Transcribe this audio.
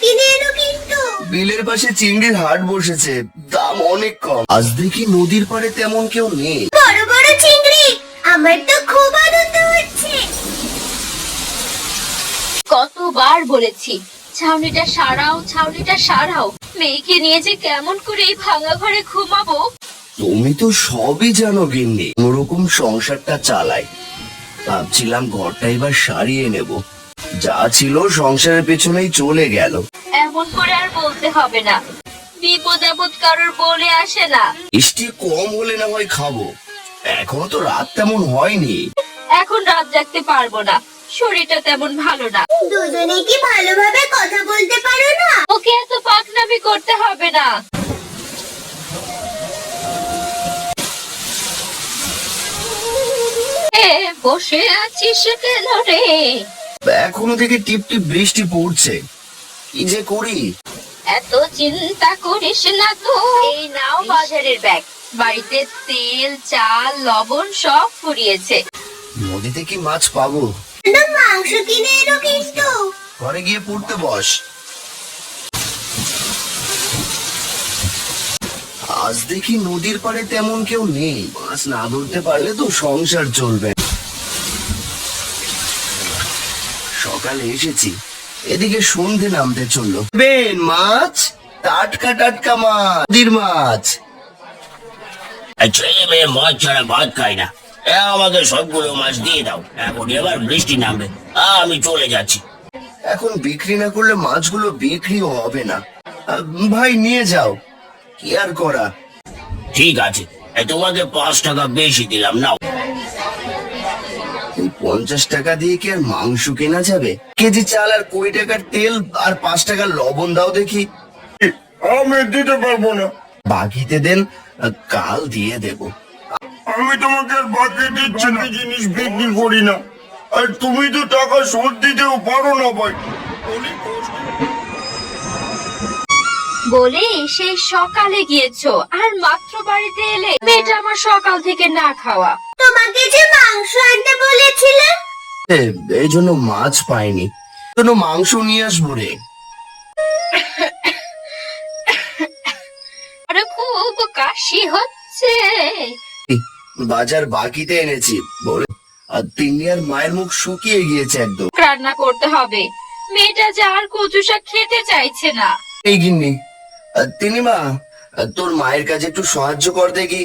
কিনে এনো কিন্তু। বিলের পাশে চিংড়ির হাট বসেছে, দাম অনেক কম। আজ দেখি নদীর পাড়ে তেমন কেউ নেই। বড় বড় চিংড়ি, আমার তো খুব আনন্দ হচ্ছে। কতবার বলেছি ছাউনিটা সারাও, ছাউনিটা সারাও। মেয়েকে নিয়ে যে কেমন করে এই ভাঙা ঘরে ঘুমাবো। তুমি তো সবই জানো গিন্নি, কোনোরকম সংসারটা চালাই। ভাবছিলাম ঘরটা এবার সারিয়ে নেব, যা ছিল সংসারের পেছনেই চলে গেল। এমন করে আর বলতে হবে না, বিপদ আপদ কারোর বলে আসে না। বৃষ্টি কম হলে না হয় খাবো, এখনো তো রাত তেমন হয়নি। এখন রাত জাগতে পারবো না, শরীরটা তেমন ভালো না। দুজনে কি ভালোভাবে কথা বলতে পারো না? ওকে এত পাকনামি করতে হবে না। বসে আছিস কেন রে? এখনো থেকে টিপ টিপ বৃষ্টি পড়ছে, কি যে করি। এত চিন্তা করিস না তো। এই নাও বাজারের ব্যাগ, বাড়িতে তেল চাল লবণ সব ফুরিয়েছে। নদীতে কি মাছ পাবো? না, মাংস কিনে এনো কিন্তু। ঘরে গিয়ে পড়তে বস। আজ দেখি নদীর পাড়ে তেমন কেউ নেই। মাছ না ধরতে পারলে তো সংসার চলবে। সকালে এসেছি, এদিকে সন্ধে নামতে চললো। বেন মাছ, টাটকা টাটকা মাছ, নদীর মাছ। ছেলে মেয়ে মাছ ছাড়া ভাত খায় না। আমাকে সবগুলো মাছ দিয়ে দাও, এখন এবার বৃষ্টি নামবে, আমি চলে যাচ্ছি। এখন বিক্রি না করলে মাছগুলো বিক্রিও হবে না। ভাই নিয়ে যাও, কি আর করা। ঠিক আছে, তোমাকে 5 টাকা বেশি দিলাম, নাও। এই 50 টাকা দিয়ে কি আর মাংস কেনা যাবে? কেজি চাল আর 20 টাকার তেল আর 5 টাকার লবণ দাও দেখি। আমি দিতে পারবো না। বাকিতে দেন, কাল দিয়ে দেব। আমি তোমাকে আর বাকি দিচ্ছি না, জিনিস বিক্রি করি না। আর তুমি তো টাকা শোধ দিতেও পারো না ভাই। অনেক কষ্ট। বলে সেই সকালে গিয়েছো আর মাত্র বাড়িতে এলে। মেয়েটা আমার সকাল থেকে না খাওয়া। তোমাকে যে মাংস আনতে বলেছিলাম। এই জন্য মাছ পাইনি, জন্য মাংস নিয়ে আসবো রে। আরে খুব কাশি হচ্ছে। বাজার বাকিতে এনেছি বলে, আর তিনি আর মায়ের মুখ শুকিয়ে গিয়েছে একদম। রান্না করতে হবে, মেয়েটা যে আর কচু শাক খেতে চাইছে না। এই গিন্নি, তিনি মা, তোর মায়ের কাছে একটু সাহায্য কর দেখি।